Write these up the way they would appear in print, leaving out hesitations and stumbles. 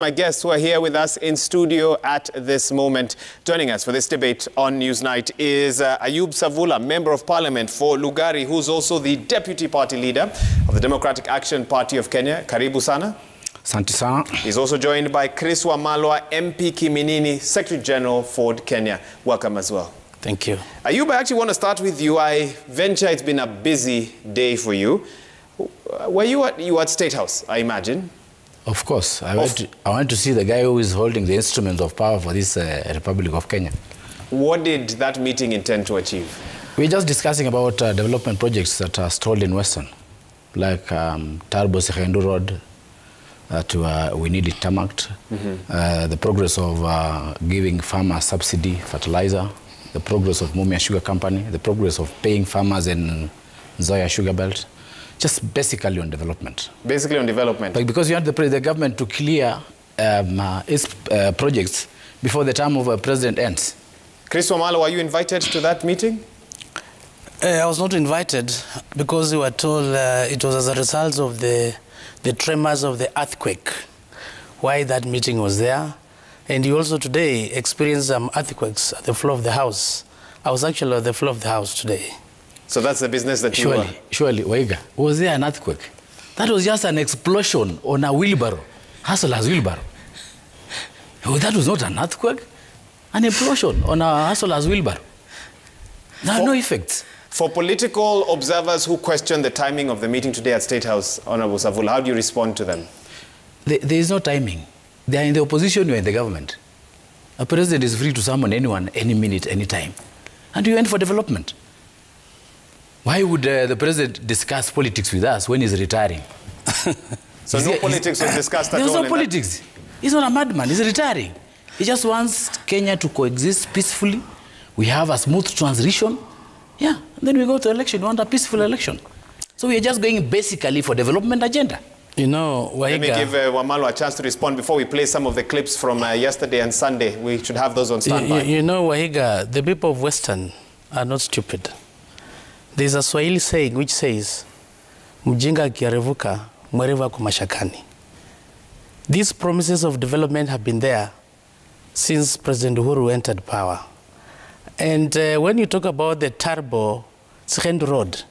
My guests who are here with us in studio at this moment. Joining us for this debate on Newsnight is Ayub Savula, Member of Parliament for Lugari, who's also the Deputy Party Leader of the Democratic Action Party of Kenya. Karibu sana. Asante sana. He's also joined by Chris Wamalwa, MP Kiminini, Secretary General, Ford Kenya. Welcome as well. Thank you. Ayub, I actually want to start with you. I venture it's been a busy day for you. Were you at State House, I imagine? Of course. I went to see the guy who is holding the instruments of power for this Republic of Kenya. What did that meeting intend to achieve? We're just discussing about development projects that are stalled in Western, like Tarbo Sekhendu Road, that we need it tarmacked, the progress of giving farmers subsidy fertilizer, the progress of Mumia Sugar Company, the progress of paying farmers in Zoya Sugar Belt. Just basically on development. Basically on development. Like because you want the government to clear its projects before the term of a president ends. Chris Wamalwa, were you invited to that meeting? I was not invited because we were told it was as a result of the tremors of the earthquake why that meeting was there. And you also today experienced some earthquakes at the floor of the House. I was actually at the floor of the House today. So that's the business that you were... Surely, Waiga, was there an earthquake? That was just an explosion on a wheelbarrow, hustler's wheelbarrow. That was not an earthquake, an explosion on a hustler's wheelbarrow. There are no effects. For political observers who question the timing of the meeting today at State House, Honorable Savula, how do you respond to them? There is no timing. They are in the opposition, you are in the government. A president is free to summon anyone, any minute, any time. And you went for development. Why would the president discuss politics with us when he's retiring? So no politics was discussed at all? There's no politics. He's not a madman. He's retiring. He just wants Kenya to coexist peacefully. We have a smooth transition. Yeah, and then we go to election. We want a peaceful election. So we are just going basically for development agenda. You know, Wahiga, let me give Wamalwa a chance to respond before we play some of the clips from yesterday and Sunday. We should have those on standby. You know, Wahiga, the people of Western are not stupid. There's a Swahili saying which says, Mjinga akiarevuka, mwerevu kumashakani. These promises of development have been there since President Uhuru entered power. And when you talk about the Tarbo Sekhendu Road,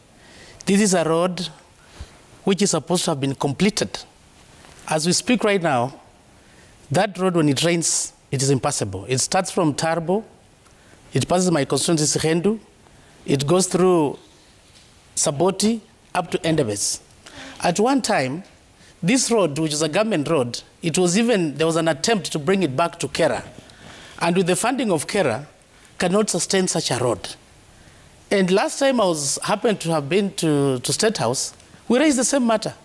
this is a road which is supposed to have been completed. As we speak right now, that road, when it rains, it is impassable. It starts from Tarbo, it passes my constituency Sekhendu, it goes through Saboti up to Endebess. At one time, this road, which is a government road, there was an attempt to bring it back to Kera. And with the funding of Kera, cannot sustain such a road. And last time I happened to have been to State House, we raised the same matter.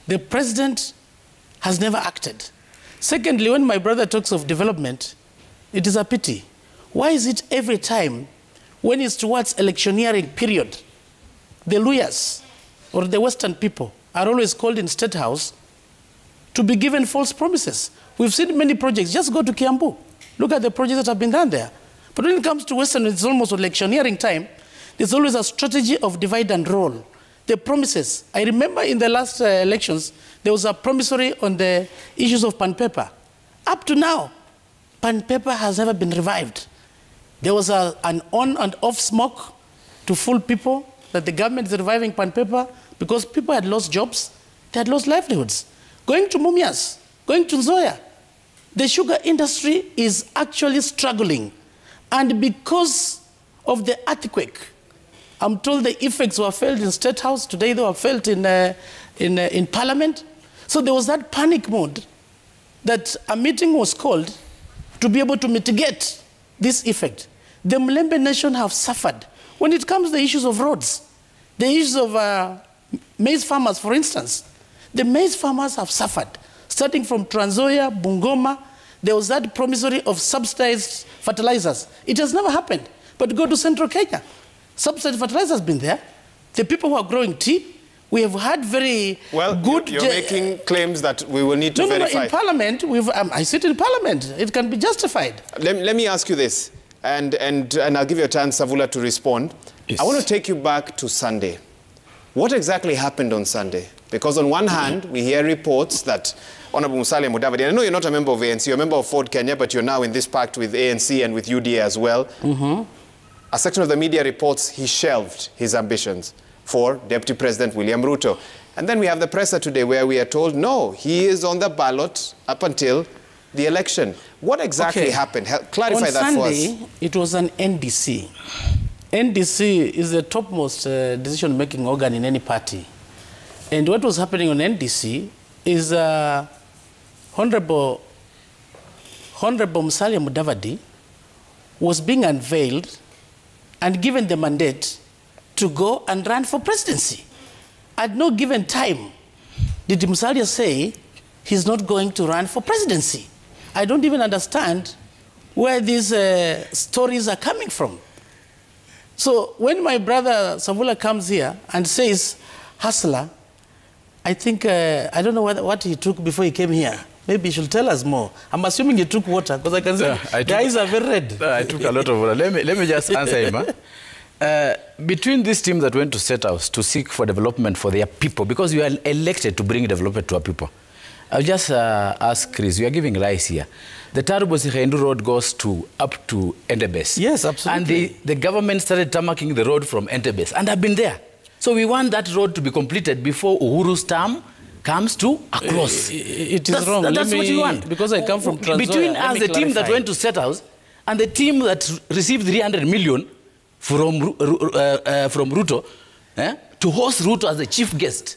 The president has never acted. Secondly, when my brother talks of development, it is a pity. Why is it every time when it's towards electioneering period, the Luyas or the Western people are always called in State House to be given false promises? We've seen many projects. Just go to Kiambu. Look at the projects that have been done there. But when it comes to Western, it's almost electioneering time. There's always a strategy of divide and rule. The promises. I remember in the last elections, there was a promissory on the issues of pan paper. Up to now, pan paper has never been revived. There was an on and off smoke to fool people that the government is reviving pan paper because people had lost jobs, they had lost livelihoods. Going to Mumias, going to Nzoia, the sugar industry is actually struggling. And because of the earthquake, I'm told the effects were felt in State House. Today they were felt in Parliament. So there was that panic mode that a meeting was called to be able to mitigate this effect. The Mlembe nation have suffered. When it comes to the issues of roads, the issues of maize farmers, for instance, the maize farmers have suffered. Starting from Trans Nzoia, Bungoma, there was that promissory of subsidized fertilizers. It has never happened. But go to Central Kenya. Subsidized fertilizer has been there. The people who are growing tea, we have had very good... You're making claims that we will need to verify. No, in Parliament, I sit in Parliament. It can be justified. Let me ask you this, and I'll give you a chance, Savula, to respond. Yes. I want to take you back to Sunday. What exactly happened on Sunday? Because on one hand, we hear reports that Honorable Musalia Mudavadi. And I know you're not a member of ANC, you're a member of Ford Kenya, but you're now in this pact with ANC and with UDA as well. A section of the media reports he shelved his ambitions for Deputy President William Ruto. And then we have the presser today where we are told, no, he is on the ballot up until the election. What exactly happened? Clarify that for us. On Sunday, it was an NDC. NDC is the topmost decision-making organ in any party. And what was happening on NDC is Honorable Musalia Mudavadi was being unveiled and given the mandate to go and run for presidency. At no given time did Musalia say he's not going to run for presidency. I don't even understand where these stories are coming from. So when my brother Savula comes here and says, hustler, I think, I don't know what he took before he came here. Maybe he should tell us more. I'm assuming he took water, because I can see guys are very red. I took a lot of water. Let me just answer him. Between this team that went to State House to seek for development for their people, because you are elected to bring development to our people, I'll just ask Chris, you are giving rice here. The Tarbo-Sikhendu road goes up to Entebbe. Yes, absolutely. And the government started tarmacking the road from Entebbe, and I've been there. So we want that road to be completed before Uhuru's term comes to a close. It is wrong. That's what we want. Because I come from Trans-Nzoia. Between us, the team that went to State House, and the team that received 300 million from Ruto to host Ruto as the chief guest.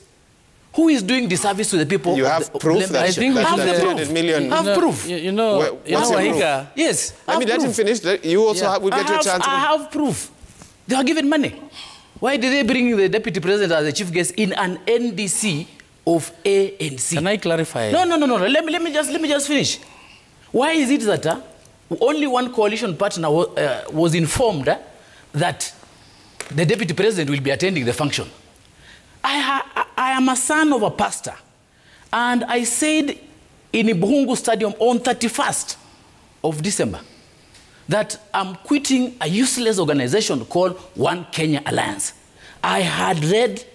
Who is doing the service to the people? You have proof that I think that 300 million. Have proof. You know, Wahiga. Yes. Let me finish. You also will get your chance. I have proof. They are given money. Why did they bring the deputy president as the chief guest in an NDC of ANC? Can I clarify? No. Let me just finish. Why is it that only one coalition partner was informed that the deputy president will be attending the function? I am a son of a pastor, and I said in Ibuhungu Stadium on 31st of December that I'm quitting a useless organization called One Kenya Alliance. I had read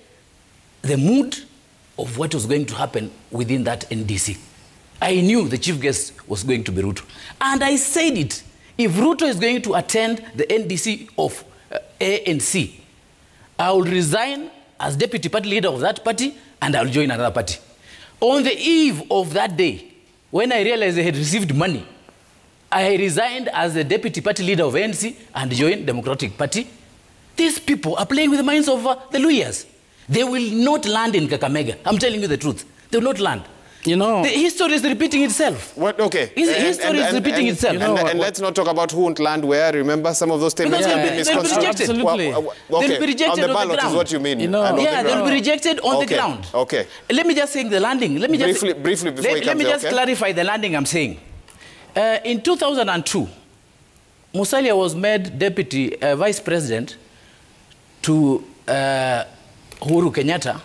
the mood of what was going to happen within that NDC. I knew the chief guest was going to be Ruto. And I said it, if Ruto is going to attend the NDC of ANC, I will resign as deputy party leader of that party, and I'll join another party. On the eve of that day, when I realized they had received money, I resigned as the deputy party leader of ANC and joined Democratic Party. These people are playing with the minds of the lawyers. They will not land in Kakamega. I'm telling you the truth. They will not land. You know, the history is repeating itself. What? Okay. History is repeating itself. And let's not talk about who won't land where. Remember, some of those statements have been misconstrued. Absolutely. They'll be rejected on the ballot is what you mean. You know, they'll be rejected on the ground. Okay. Let me just say the landing. Let me just briefly before let me just clarify the landing I'm saying. In 2002, Musalia was made deputy vice president to Uhuru Kenyatta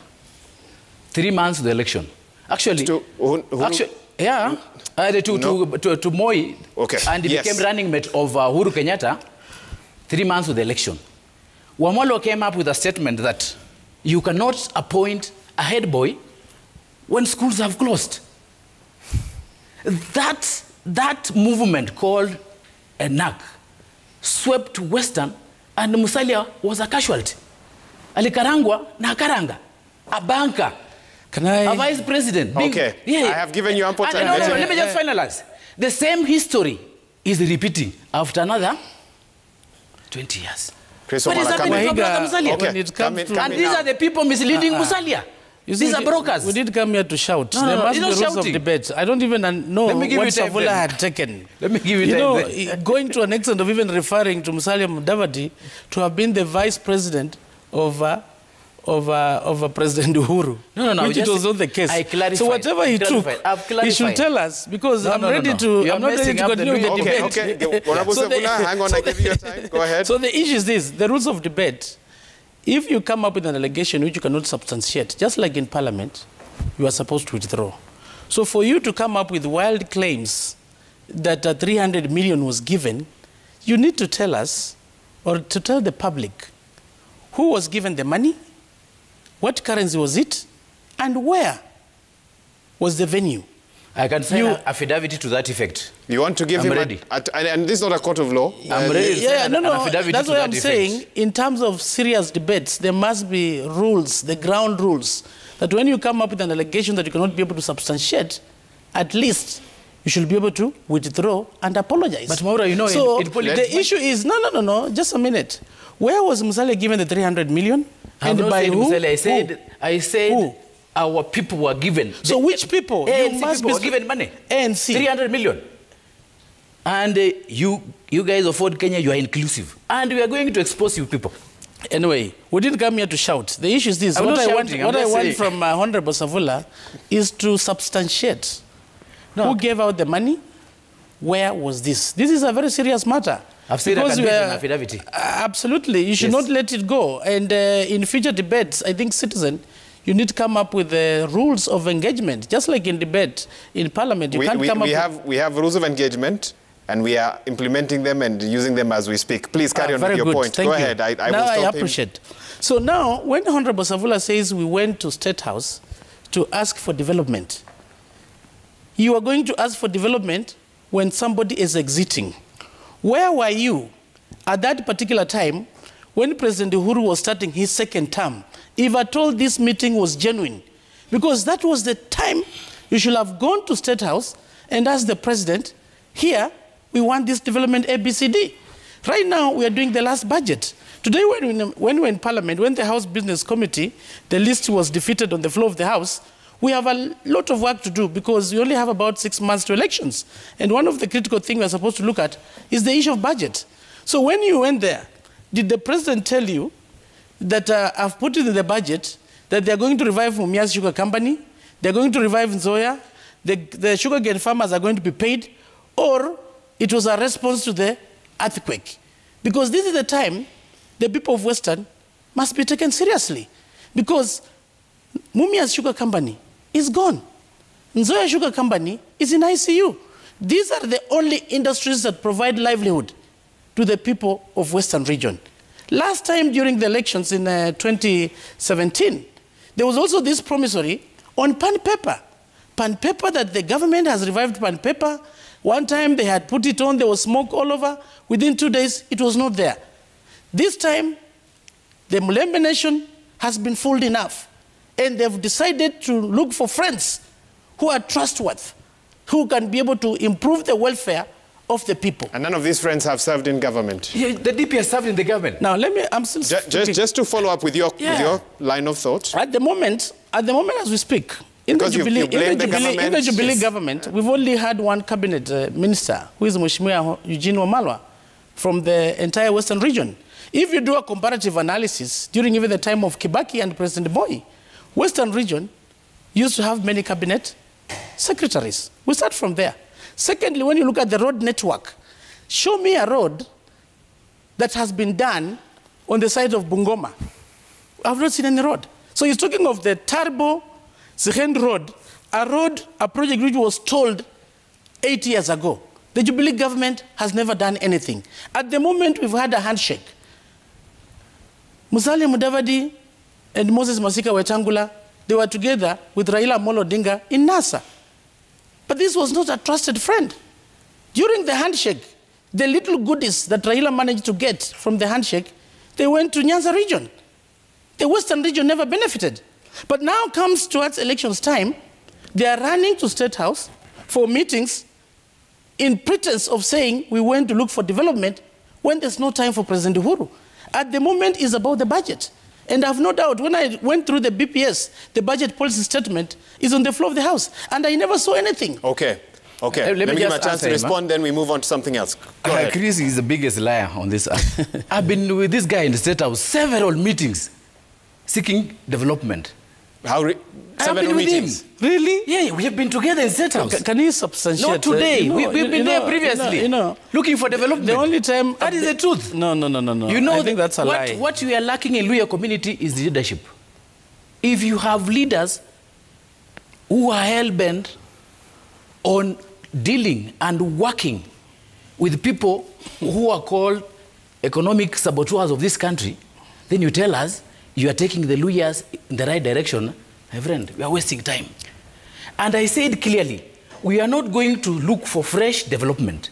3 months to the election. Actually, to Moi, and he became running mate of Uhuru Kenyatta 3 months to the election. Wamolo came up with a statement that you cannot appoint a head boy when schools have closed. That movement called a NAC swept Western, and Musalia was a casualty. Alikarangwa na karanga, a banker. A vice president. I have given you ample time. Let me just finalize. The same history is repeating after another 20 years. What is happening to Musalia? And these are the people misleading Musalia. These are brokers. We did come here to shout. There must be rules of debate. I don't even know what Savula had taken. Let me give you time. Going to an extent of even referring to Musalia Mudavadi to have been the vice president of President Uhuru, which it was not the case. So whatever he took, he should tell us, because I'm not ready to continue the debate. Okay. Hang on, I give you your time. Go ahead. So the issue is this, the rules of debate. If you come up with an allegation which you cannot substantiate, just like in Parliament, you are supposed to withdraw. So for you to come up with wild claims that 300 million was given, you need to tell us, or to tell the public, who was given the money, what currency was it, and where was the venue? I can sign an affidavit to that effect. You want to give him ready. And this is not a court of law. I'm ready. That's what I'm saying. In terms of serious debates, there must be rules, the ground rules, that when you come up with an allegation that you cannot be able to substantiate, at least you should be able to withdraw and apologize. But Maura, you know, so in politics, the issue is, no, just a minute. Where was Musalia given the 300 million? And by who? I said who? Our people were given. So which people? ANC you must people were given money. ANC. 300 million. And you guys of Ford Kenya, you are inclusive. And we are going to expose you people. Anyway, we didn't come here to shout. The issue is this. What I want from Honorable Savula is to substantiate. Who gave out the money? Where was this? This is a very serious matter. I've said an affidavit. Absolutely. You should not let it go. And in future debates, I think, citizen, you need to come up with the rules of engagement. Just like in debate in Parliament, you can't come up we have rules of engagement, and we are implementing them and using them as we speak. Please carry on with your point. Go ahead. I appreciate. So now, when Honorable Savula says we went to State House to ask for development, you are going to ask for development when somebody is exiting. Where were you at that particular time when President Uhuru was starting his second term? If at all this meeting was genuine, because that was the time you should have gone to State House and asked the president, here, we want this development ABCD. Right now, we are doing the last budget. Today, when we were in Parliament, when the House Business Committee, the list was defeated on the floor of the House, we have a lot of work to do because we only have about 6 months to elections. And one of the critical things we're supposed to look at is the issue of budget. So when you went there, did the president tell you that I've put it in the budget that they're going to revive Mumias Sugar Company, they're going to revive Nzoia, the sugarcane farmers are going to be paid, or it was a response to the earthquake? Because this is the time the people of Western must be taken seriously. Because Mumias Sugar Company is gone. Nzoia Sugar Company is in ICU. These are the only industries that provide livelihood to the people of Western region. Last time during the elections in 2017, there was also this promissory on pan paper. Pan paper that the government has revived pan paper. One time they had put it on, there was smoke all over. Within 2 days, it was not there. This time, the Mulembe nation has been fooled enough. And they've decided to look for friends who are trustworthy, who can be able to improve the welfare of the people. And none of these friends have served in government. Yeah, the DP has served in the government. Now, I'm still just to follow up with your line of thought. At the moment as we speak, in the Jubilee government, we've only had one cabinet minister, who is Mheshimiwa Eugene Wamalwa, from the entire Western region. If you do a comparative analysis, during even the time of Kibaki and President Moi, Western region used to have many cabinet secretaries. We start from there. Secondly, when you look at the road network, show me a road that has been done on the side of Bungoma. I've not seen any road. So he's talking of the Tarbo Zihend Road, a project which was told 8 years ago. The Jubilee government has never done anything. At the moment, we've had a handshake. Musalia Mudavadi and Moses Masika Wetangula, they were together with Raila Amolo Odinga in NASA. But this was not a trusted friend. During the handshake, the little goodies that Raila managed to get from the handshake, they went to Nyanza region. The Western region never benefited. But now comes towards elections time, they are running to State House for meetings in pretense of saying we went to look for development when there's no time for President Uhuru. At the moment, it's about the budget. And I have no doubt, when I went through the BPS, the budget policy statement is on the floor of the House, and I never saw anything. Okay. Let me give him a chance to respond, then we move on to something else. Go ahead. Chris is the biggest liar on this earth. I've been with this guy in the State House, several meetings, seeking development. Several meetings? Really? Yeah, we have been together in State House. Can you substantiate? Not today. We've been there previously, looking for development. The only time... That is the truth. No. You know, I think that's a lie. What we are lacking in Luhya community is leadership. If you have leaders who are hell-bent on dealing and working with people who are called economic saboteurs of this country, then you tell us you are taking the Luhyas in the right direction. My friend, we are wasting time. And I said clearly, we are not going to look for fresh development.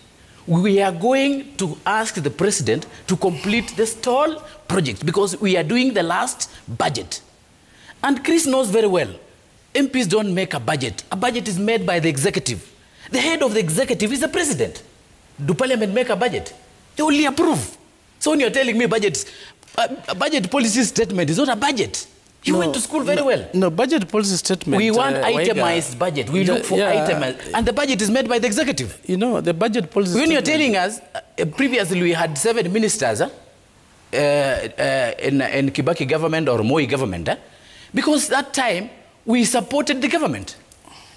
We are going to ask the president to complete the stall project because we are doing the last budget. And Chris knows very well, MPs don't make a budget. A budget is made by the executive. The head of the executive is the president. Do parliament make a budget? They only approve. So when you're telling me budgets, a budget policy statement is not a budget. You went to school very well. No, budget policy statement. We want itemized budget. We look for itemized. And the budget is made by the executive. You know, the budget policy when you're telling us, previously we had 7 ministers in Kibaki government or Moi government. Because that time, we supported the government.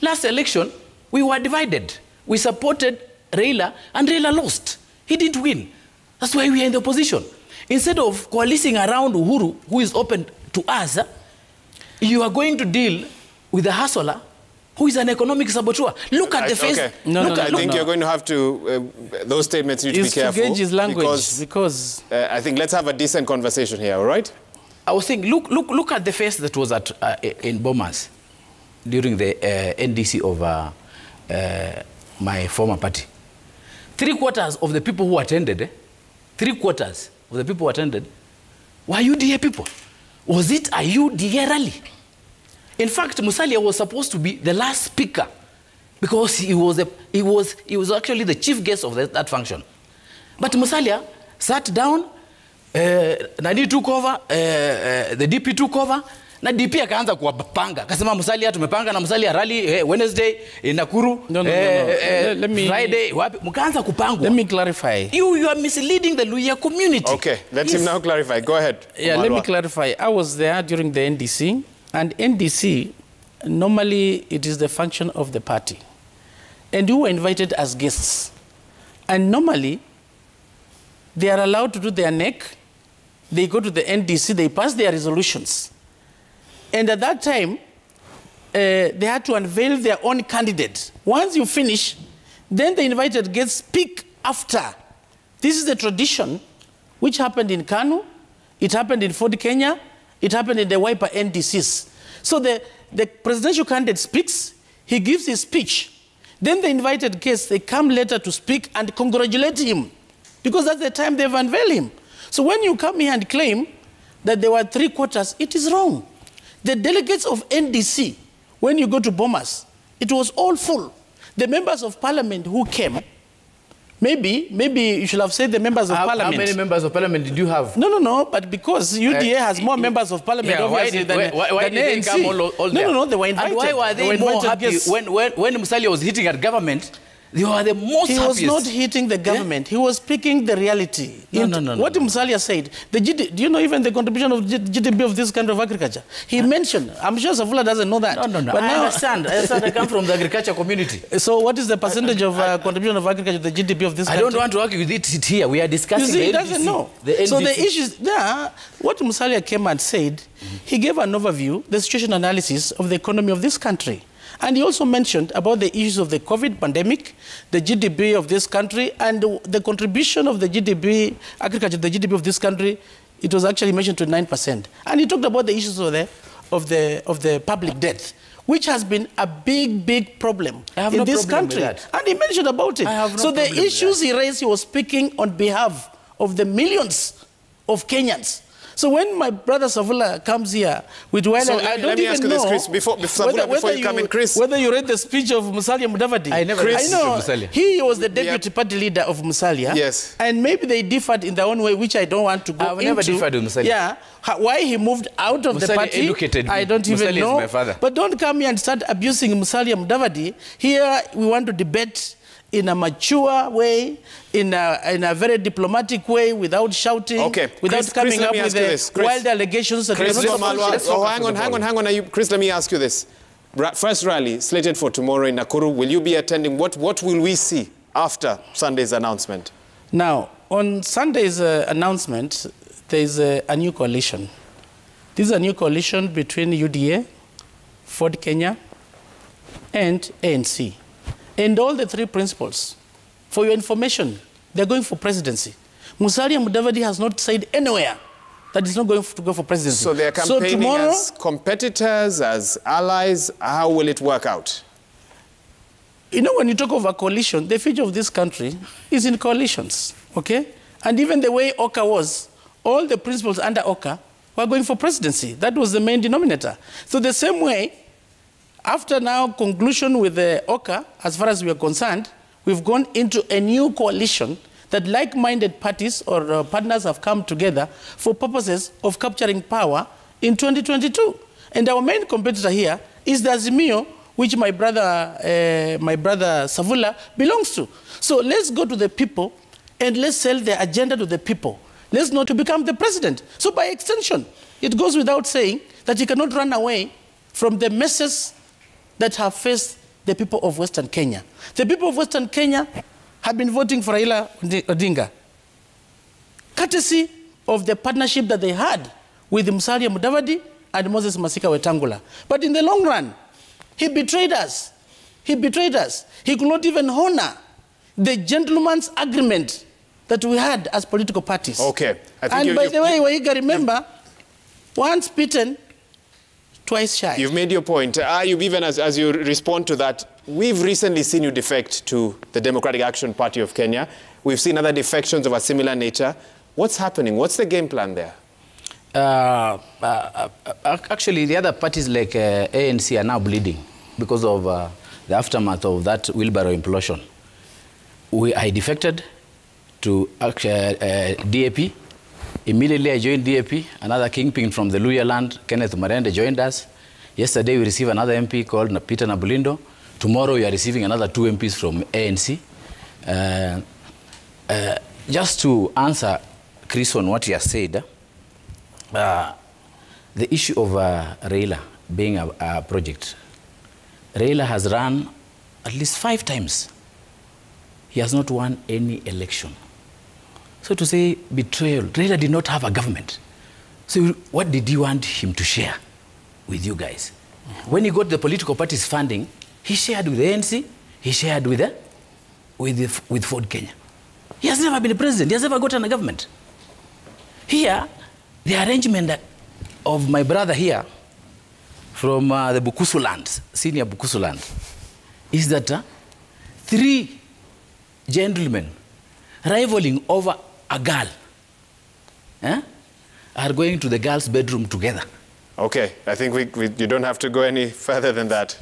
Last election, we were divided. We supported Raila, and Raila lost. He didn't win. That's why we are in the opposition. Instead of coalescing around Uhuru, who is open to us, you are going to deal with a hustler who is an economic saboteur. Look at the face. Okay. I think you're going to have to, those statements need to be careful. His language because I think let's have a decent conversation here, all right? I was thinking, look at the face that was at in Bomas during the NDC of my former party. 3/4 of the people who attended, 3/4 of the people who attended were UDA people. Was it a UDA rally? In fact, Musalia was supposed to be the last speaker because he was actually the chief guest of that function. But Musalia sat down, Nani took over, the DP took over, na DP akaanza kuwapanga. Akasema Musalia tumepanga na Musalia rally Wednesday in Nakuru, Friday, mkaanza kupangwa. Let me clarify. You are misleading the Luhya community. Okay, let him now clarify. Go ahead. Yeah, let me clarify. I was there during the NDC, and NDC, normally it is the function of the party. And you were invited as guests. And normally, they are allowed to do their neck. They go to the NDC, they pass their resolutions. And at that time, they had to unveil their own candidate. Once you finish, then the invited guests speak after. This is the tradition which happened in Kanu, it happened in Ford Kenya, it happened in the Wiper NDCs. So the presidential candidate speaks, he gives his speech. Then the invited guests, they come later to speak and congratulate him, because that's the time they've unveiled him. So when you come here and claim that there were 3/4, it is wrong. The delegates of NDC, when you go to Bomas, it was all full. The members of parliament who came, maybe you should have said the members of parliament. How many members of parliament did you have? No, but because UDA has more members of parliament, obviously, than why did they come all there? No, they were invited. And why were they more happy when Musalia was hitting at government? They were the most happiest. He was not hitting the government. He was speaking the reality. No. What Musalia said, do you know even the contribution of GDP of this country of agriculture? He mentioned, I'm sure Savula doesn't know that. No. But I understand. I come from the agriculture community. So what is the percentage of contribution of agriculture to the GDP of this country? I don't want to argue with it here. We are discussing you see, he doesn't know. So the issues, what Musalia came and said, he gave an overview, the situation analysis of the economy of this country. And he also mentioned about the issues of the COVID pandemic, the GDP of this country, and the contribution of the GDP, agriculture, the GDP of this country. It was actually mentioned to 9%. And he talked about the issues of the public debt, which has been a big problem in this country. And he mentioned about it. So the issues he raised, he was speaking on behalf of the millions of Kenyans. So when my brother Savula comes here with I don't let me ask you this, Chris, before you come in, Chris. Whether you read the speech of Musalia Mudavadi. I never read the speech of Musalia. He was the deputy party leader of Musalia. Yes. And maybe they differed in their own way, which I don't want to go into. I've never differed with Musalia. Yeah. Why he moved out of the party, educated me. I don't even know. Is my father. But don't come here and start abusing Musalia Mudavadi. Here we want to debate in a mature way, in a very diplomatic way, without shouting, without coming up with the wild allegations. Chris, hang on. Chris, let me ask you this. First rally slated for tomorrow in Nakuru. Will you be attending? What will we see after Sunday's announcement? Now, on Sunday's announcement, there is a new coalition. This is a new coalition between UDA, Ford Kenya, and ANC. And all the three principals, for your information, they're going for presidency. Musalia Mudavadi has not said anywhere that he's not going to go for presidency. So they're campaigning as competitors, as allies. How will it work out? You know, when you talk of a coalition, the future of this country is in coalitions, okay? And even the way Oka was, all the principals under Oka were going for presidency. That was the main denominator. So the same way, after now conclusion with the Oka, as far as we are concerned, we've gone into a new coalition that like-minded parties or partners have come together for purposes of capturing power in 2022. And our main competitor here is the Azimio, which my brother Savula belongs to. So let's go to the people and let's sell the agenda to the people. Let's not to become the president. So by extension, it goes without saying that you cannot run away from the messes that have faced the people of Western Kenya. The people of Western Kenya have been voting for Raila Odinga, courtesy of the partnership that they had with Musalia Mudavadi and Moses Masika Wetangula. But in the long run, he betrayed us. He betrayed us. He could not even honor the gentleman's agreement that we had as political parties. Okay. And by the way, Waiga, remember, once bitten, twice shy. You've made your point. Ayub, even as you respond to that, we've recently seen you defect to the Democratic Action Party of Kenya. We've seen other defections of a similar nature. What's happening? What's the game plan there? Actually, the other parties like ANC are now bleeding because of the aftermath of that wheelbarrow implosion. I defected to DAP. Immediately I joined DAP. Another kingpin from the Luya land, Kenneth Marende, joined us. Yesterday we received another MP called Peter Nabulindo. Tomorrow we are receiving another 2 MPs from ANC. Just to answer Chris on what he has said, the issue of Raila being a project. Raila has run at least 5 times. He has not won any election. So to say betrayal, Raila did not have a government. So what did you want him to share with you guys? When he got the political parties funding, he shared with the ANC, he shared with Ford Kenya. He has never been a president, he has never gotten a government. Here, the arrangement of my brother here from the Bukusu land, senior Bukusu land, is that 3 gentlemen rivaling over a girl are going to the girl's bedroom together. Okay, I think you don't have to go any further than that.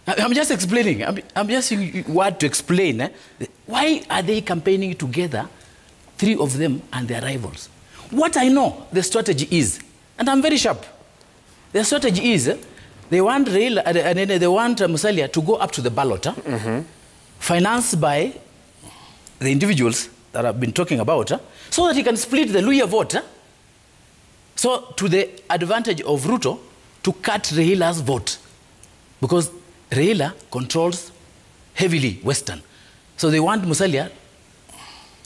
I'm just explaining. I'm just using word to explain. Why are they campaigning together, 3 of them and their rivals? What I know the strategy is, and I'm very sharp, the strategy is they want Raila, they want Musalia to go up to the ballot, financed by the individuals that I've been talking about, so that he can split the Luya vote, so to the advantage of Ruto to cut Raila's vote, because Raila controls heavily Western. So they want Musalia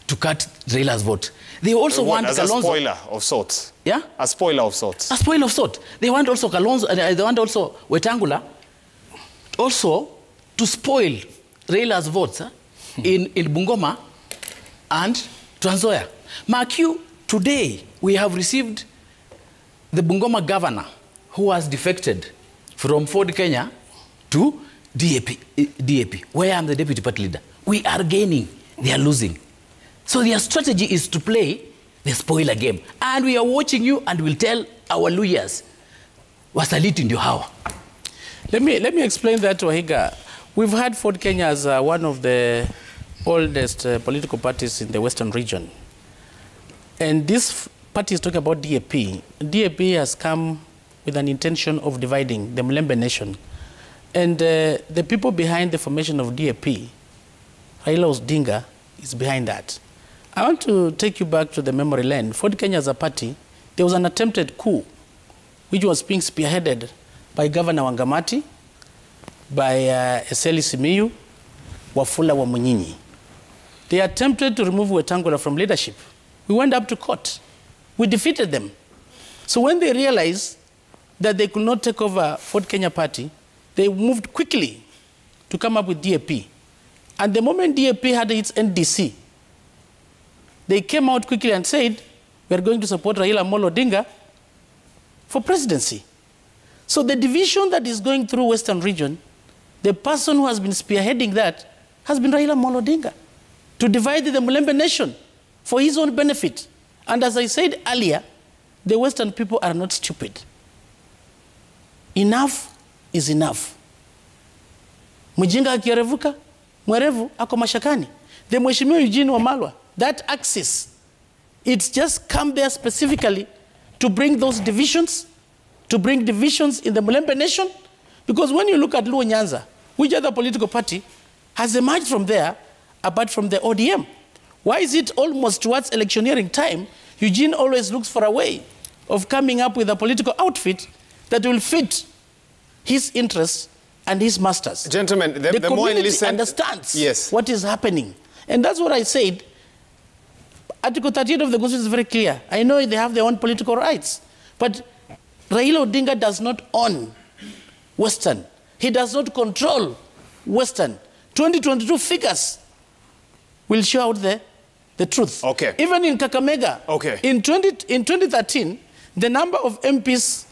to cut Raila's vote. They also want as Kalonzo. A spoiler of sorts. Yeah? A spoiler of sorts. A spoiler of sorts. They want also Kalonzo, they want also Wetangula also to spoil Raila's votes in Bungoma and Trans Nzoia. Mark you, today we have received the Bungoma governor who was defected from Ford Kenya to DAP, where I'm the deputy party leader. We are gaining, they are losing. So their strategy is to play the spoiler game. And we are watching you and we'll tell our lawyers, wasaliti ndio hawa. Let me explain that, Wahiga. We've had Ford Kenya as one of the oldest political parties in the Western region. And this party is talking about DAP. DAP has come with an intention of dividing the Mlembe nation. And the people behind the formation of DAP, Raila Odinga, is behind that. I want to take you back to the memory lane. Ford Kenya as a party, there was an attempted coup, which was being spearheaded by Governor Wangamati, by Eseli Simiyu, Wafula Wamunyinyi. They attempted to remove Wetangula from leadership. We went up to court. We defeated them. So when they realized that they could not take over Ford Kenya party, they moved quickly to come up with DAP. And the moment DAP had its NDC, they came out quickly and said, we are going to support Raila Amolo Odinga for presidency. So the division that is going through Western region The person who has been spearheading that has been Raila Amolo Odinga, to divide the Mulembe nation for his own benefit. And as I said earlier, the Western people are not stupid. Enough is enough. Mujinga akierevuka, mwerevu ako mashakani. The Mheshimiwa Eugene Wamalwa, that axis, it's just come there specifically to bring those divisions, to bring divisions in the Mulembe nation. Because when you look at Luo Nyanza, which other political party has emerged from there apart from the ODM? Why is it almost towards electioneering time, Eugene always looks for a way of coming up with a political outfit that will fit his interests and his masters? Gentlemen, the more I listen, understands what is happening. And that's what I said. Article 38 of the Constitution is very clear. I know they have their own political rights, but Raila Odinga does not own Western. He does not control Western. 2022 figures will show out the truth. Okay. Even in Kakamega, in 2013, the number of MPs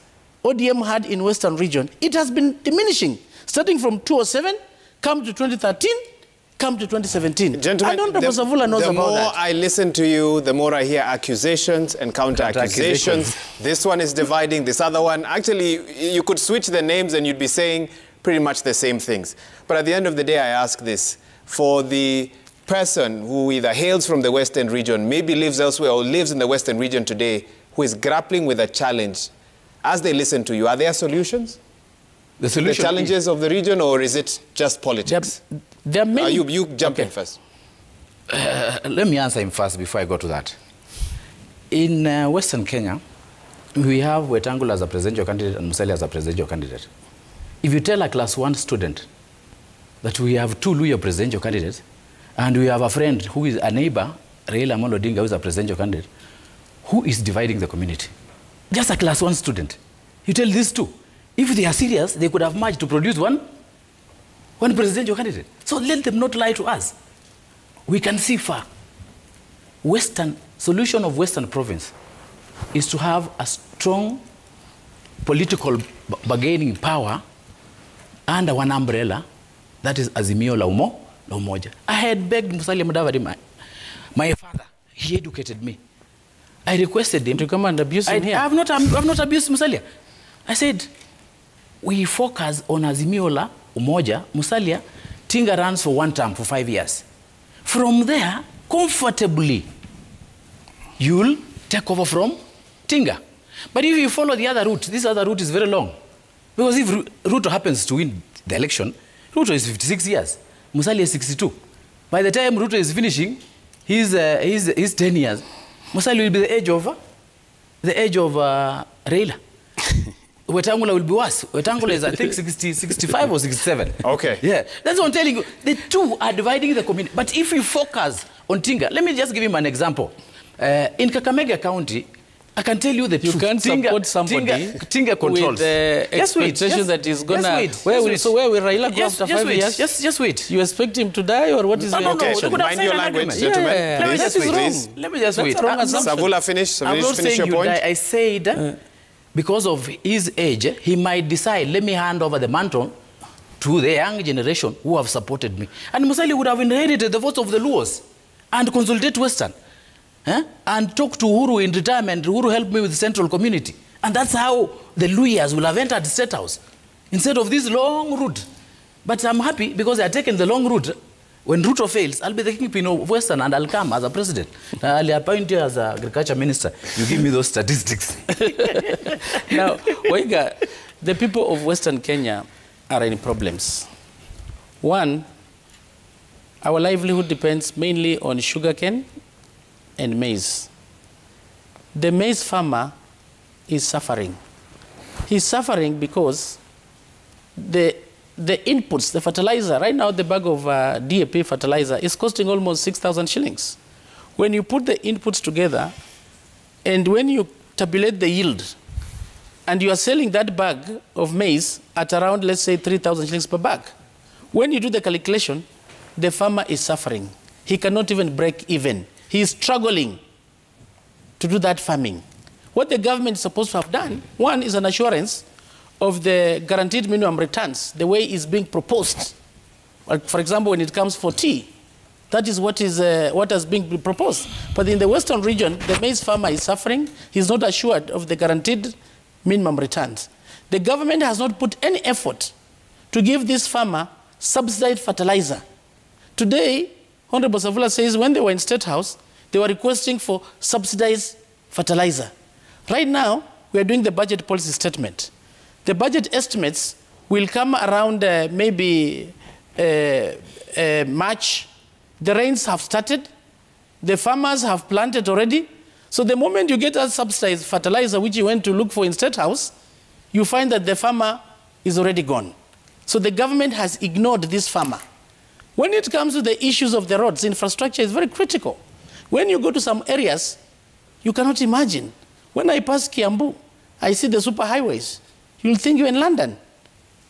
ODM had in Western region, it has been diminishing, starting from 2007, come to 2013, come to 2017. Gentlemen, the more I listen to you, the more I hear accusations and counter-accusations. This one is dividing, this other one. Actually, you could switch the names and you'd be saying pretty much the same things. But at the end of the day, I ask this. For the person who either hails from the Western region, maybe lives elsewhere or lives in the Western region today, who is grappling with a challenge, as they listen to you, are there solutions? The challenges of the region, or is it just politics? There are many. You jump in first. Let me answer him first before I go to that. In Western Kenya, we have Wetangula as a presidential candidate and Musalia as a presidential candidate. If you tell a class 1 student that we have 2 Luhya presidential candidates and we have a friend who is a neighbor, Raila Amolo Odinga, who is a presidential candidate, who is dividing the community? Just a class 1 student. You tell these two. If they are serious, they could have merged to produce one presidential candidate. So let them not lie to us. We can see far. Solution of Western province is to have a strong political bargaining power under one umbrella, that is Azimio la Umoja. I had begged Musalia Mudavadi, my father, he educated me. I requested him to come and abuse him here. I have not abused Musalia. I said, we focus on Azimio la Umoja. Musalia, Tinga runs for 1 term for 5 years. From there, comfortably, you'll take over from Tinga. But if you follow the other route, this other route is very long. Because if Ruto happens to win the election, Ruto is 56 years. Musalia is 62. By the time Ruto is finishing, he's 10 years. Musalia will be the age of Raila. Wetangula will be worse. Wetangula is, I think, 65 or 67. Okay. Yeah. That's what I'm telling you. The two are dividing the community. But if we focus on Tinga, let me just give him an example. In Kakamega County, I can tell you that you can't support somebody Tinga controls. With the expectation that is going to... Where will Raila go after 5 years? Just wait. You expect him to die, or what is the expectation? Mind your language, gentlemen. Yeah. Let me just wait. Savula, finish your point. I said... Because of his age, he might decide, let me hand over the mantle to the young generation who have supported me. And Musalia would have inherited the votes of the Luos and consolidate Western. And talk to Uhuru in retirement. Uhuru helped me with the central community. And that's how the Luhyas will have entered the State House, instead of this long route. But I'm happy because they are taking the long route. When Ruto fails, I'll be the kingpin of Western and I'll come as a president. I'll appoint you as an agriculture minister. You give me those statistics. Now, Waiga, the people of Western Kenya are in problems. One, our livelihood depends mainly on sugarcane and maize. The maize farmer is suffering. He's suffering because the inputs, the fertilizer, right now the bag of DAP fertilizer is costing almost 6,000 shillings. When you put the inputs together and when you tabulate the yield and you are selling that bag of maize at around, let's say, 3,000 shillings per bag, when you do the calculation, the farmer is suffering. He cannot even break even. He is struggling to do that farming. What the government is supposed to have done, one is an assurance of the guaranteed minimum returns, the way it's being proposed, like for example, when it comes for tea, that is what has been proposed. But in the Western region, the maize farmer is suffering. He's not assured of the guaranteed minimum returns. The government has not put any effort to give this farmer subsidized fertilizer. Today, Honorable Savula says when they were in State House, they were requesting for subsidized fertilizer. Right now, we are doing the budget policy statement. The budget estimates will come around maybe March. The rains have started. The farmers have planted already. So the moment you get a subsidized fertilizer, which you went to look for in State House, you find that the farmer is already gone. So the government has ignored this farmer. When it comes to the issues of the roads, infrastructure is very critical. When you go to some areas, you cannot imagine. When I pass Kiambu, I see the superhighways. You'll think you're in London.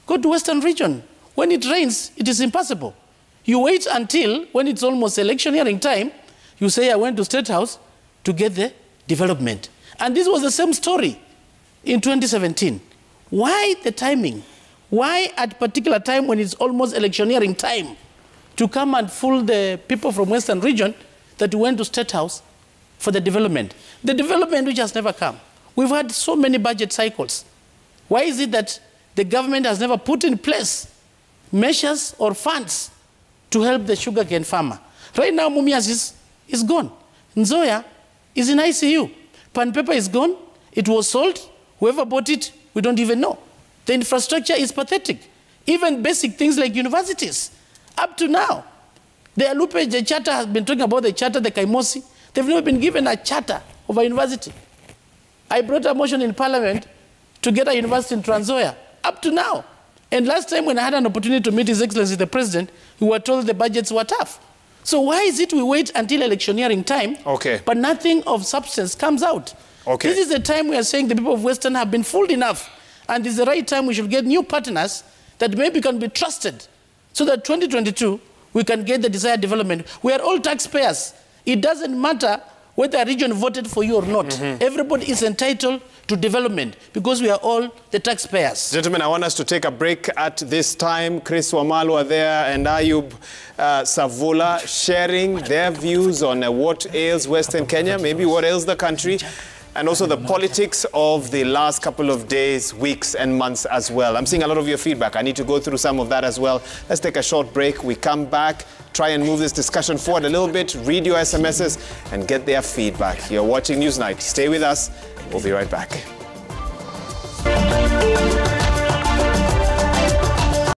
Go to Western region. When it rains, it is impossible. You wait until when it's almost electioneering time, you say, I went to State House to get the development. And this was the same story in 2017. Why the timing? Why at particular time when it's almost electioneering time to come and fool the people from Western region that went to State House for the development? The development which has never come. We've had so many budget cycles. Why is it that the government has never put in place measures or funds to help the sugarcane farmer? Right now, Mumias is gone. Nzoia is in ICU. Pan paper is gone. It was sold. Whoever bought it, we don't even know. The infrastructure is pathetic. Even basic things like universities. Up to now, the Alupe, the charter has been talking about the charter, the Kaimosi. They've never been given a charter of a university. I brought a motion in Parliament to get a university in Trans Nzoia. Up to now. And last time when I had an opportunity to meet His Excellency the President, we were told the budgets were tough. So why is it we wait until electioneering time, but nothing of substance comes out? This is the time we are saying the people of Western have been fooled enough. And this is the right time we should get new partners that maybe can be trusted so that 2022 we can get the desired development. We are all taxpayers. It doesn't matter whether a region voted for you or not. Everybody is entitled to development because we are all the taxpayers. Gentlemen, I want us to take a break at this time. Chris Wamalwa there and Ayub Savula sharing their views on what ails Western Kenya, maybe what ails the country, and also the politics of the last couple of days, weeks, and months as well. I'm seeing a lot of your feedback. I need to go through some of that as well. Let's take a short break. We come back, try and move this discussion forward a little bit, read your SMSs, and get their feedback. You're watching Newsnight. Stay with us. We'll be right back.